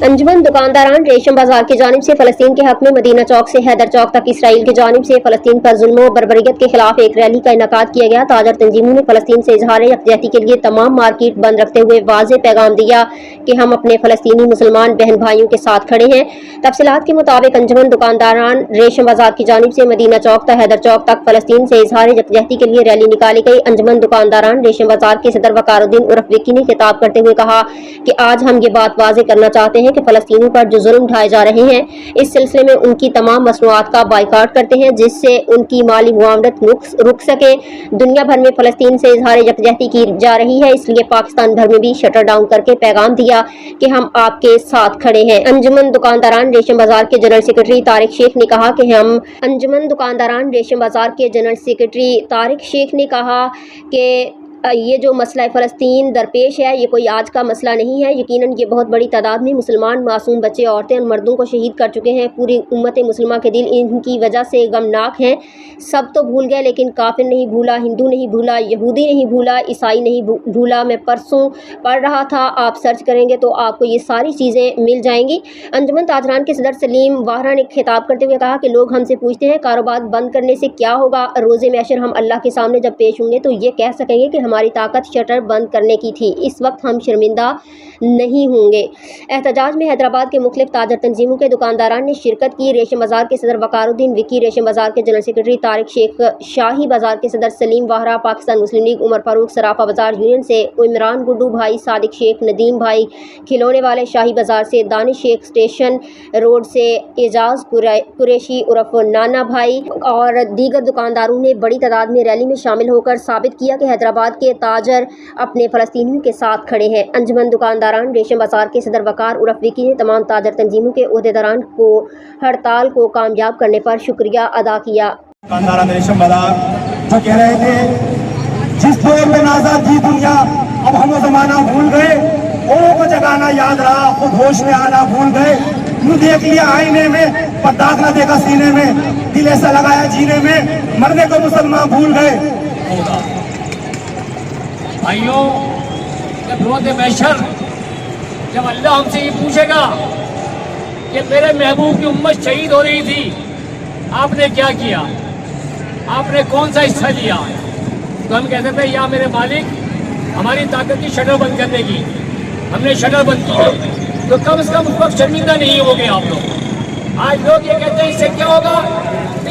अंजुमन दुकानदारान रेशम बाजार की जानिब से फलस्तीन के हक में मदीना चौक से हैदर चौक तक इसराइल की जानिब से फलस्तीन पर जुल्म और बर्बरियत के खिलाफ एक रैली का इनकाद किया गया। ताजर तंजीमों ने फलस्तीन से इजहार यकजहती के लिए तमाम मार्केट बंद रखते हुए वाज़ेह पैगाम दिया कि हम अपने फलस्तीनी मुसलमान बहन भाइयों के साथ खड़े हैं। तफसीलात के मुताबिक अंजुमन दुकानदारान रेशम बाजार की जानिब से मदीना चौक तक हैदर चौक तक फलस्तीन से इजहार यकजहती के लिए रैली निकाली गई। अंजुमन दुकानदारान रेशम बाजार के सदर वकारुद्दीन उर्फ विक्की ने खिताब करते हुए कहा कि आज हम ये बात वाज़ेह करना चाहते हैं कि फलस्तीनियों पर जो जुल्म ढाए जा रहे हैं, इस सिलसिले में उनकी तमाम मसनूआत का बाइकाट करते हैं जिससे उनकी माली मुआवनत रुक सके। दुनिया भर में फलस्तीन से इजहार यकजहती की जा रही है, इसलिए पाकिस्तान भर में भी शटर डाउन करके पैगाम दिया कि हम आपके साथ खड़े हैं। अंजुमन दुकानदारान रेशम बाजार के जनरल सेक्रेटरी तारिक शेख ने कहा कि अंजुमन दुकानदारान रेशम बाजार के जनरल सेक्रेटरी तारिक शेख ने कहा कि ये जो मसला फ़लस्तीन दरपेश है, ये कोई आज का मसला नहीं है। यकीनन ये बहुत बड़ी तादाद में मुसलमान मासूम बच्चे, औरतें और मर्दों को शहीद कर चुके हैं। पूरी उम्मत मुसलमान के दिल इनकी वजह से गमनाक हैं। सब तो भूल गए लेकिन काफिर नहीं भूला, हिंदू नहीं भूला, यहूदी नहीं भूला, ईसाई नहीं भूला। मैं परसों पढ़ रहा था, आप सर्च करेंगे तो आपको ये सारी चीज़ें मिल जाएंगी। अंजुमन ताजरान के सदर सलीम वाहरा ने खिताब करते हुए कहा कि लोग हमसे पूछते हैं कारोबार बंद करने से क्या होगा। रोज़े महशर हम अल्लाह के सामने जब पेश होंगे तो ये कह सकेंगे कि हमारी ताकत शटर बंद करने की थी, इस वक्त हम शर्मिंदा नहीं होंगे। एहतजाज में हैदराबाद के मुख्तलिफ ताजर तंजीमों के दुकानदारान ने शिरकत की। रेशम बाजार के सदर वकारुद्दीन विक्की, रेशम बाजार के जनरल सेक्रेटरी तारिक शेख, शाही बाजार के सदर सलीम वाहरा, पाकिस्तान मुस्लिम लीग उमर फारूक, सराफा बाजार यूनियन से इमरान गुड्डू भाई, सादिक शेख, नदीम भाई, खिलौने वाले शाही बाजार से दानिश शेख, स्टेशन रोड से एजाज कुरैशी उर्फ नाना भाई और दीगर दुकानदारों ने बड़ी तादाद में रैली में शामिल होकर साबित किया कि हैदराबाद के ताजर अपने फ़लस्तीनियों के साथ खड़े हैं। अंजुमन दुकानदारान रेशम बाजार के सदर वकार उर्फ विकी ने तमाम ताजर तंजीमों के ओहदेदारान को हड़ताल को कामयाब करने पर शुक्रिया अदा किया। दुकानदारान रेशम बाजार जो कह रहे थे जिस दौर में आजाद थी दुनिया, अब हम वो जमाना भूल गए, औरों को जगाना याद रहा, खुद होश में आना भूल गए। मुँह देख लिया आईने में, पर दाग न देखा सीने में, दिल ऐसा लगाया जीने में, मरने को मुसलमान भूल गए। भाइयों, जब रोज़े महशर जब अल्लाह हमसे ये पूछेगा कि मेरे महबूब की उम्मत शहीद हो रही थी, आपने क्या किया, आपने कौन सा हिस्सा लिया, तो हम कहते थे या मेरे मालिक हमारी ताकत की शटर बंद करने की, हमने शटर बंद की, तो कम से कम उस वक्त शर्मिंदा नहीं हो गए आप लोग। आज लोग ये कहते हैं इससे क्या होगा,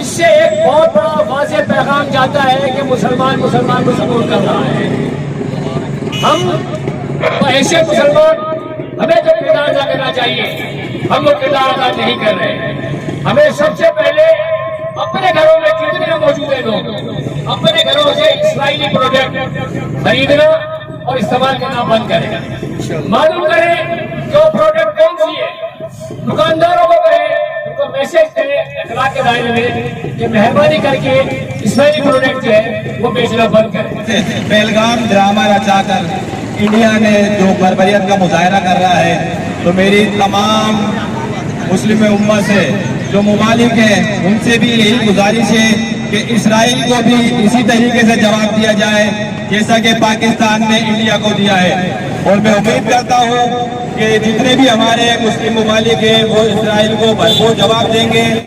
इससे एक बहुत बड़ा वाज़ेह पैगाम जाता है कि मुसलमान मुसलमान को सपोर्ट कर रहा है। हम तो ऐसे मुसलमान, हमें जो किरदार अदा करना चाहिए हम वो किरदार अदा नहीं कर रहे। हमें सबसे पहले अपने घरों में जितने मौजूद हैं लोग, अपने घरों से इस्राइली प्रोडक्ट खरीदना और इस्तेमाल करना बंद करें। मालूम करें जो प्रोडक्ट कौन सी है, दुकानदारों को कहें, उनको मैसेज करें अखलाक के दायरे में कि मेहरबानी करके इस्राइली प्रोडक्ट जो है वो बेचना बंद करें। बेलगाम ड्रामा रचाकर इंडिया ने जो बर्बरियत का मुजाहरा कर रहा है, तो मेरी तमाम मुस्लिम उम्मत से जो मुमालिक हैं उनसे भी यही गुजारिश है कि इसराइल को भी इसी तरीके से जवाब दिया जाए जैसा कि पाकिस्तान ने इंडिया को दिया है। और मैं उम्मीद करता हूँ कि जितने भी हमारे मुस्लिम मुमालिक हैं वो इसराइल को भरपूर जवाब देंगे।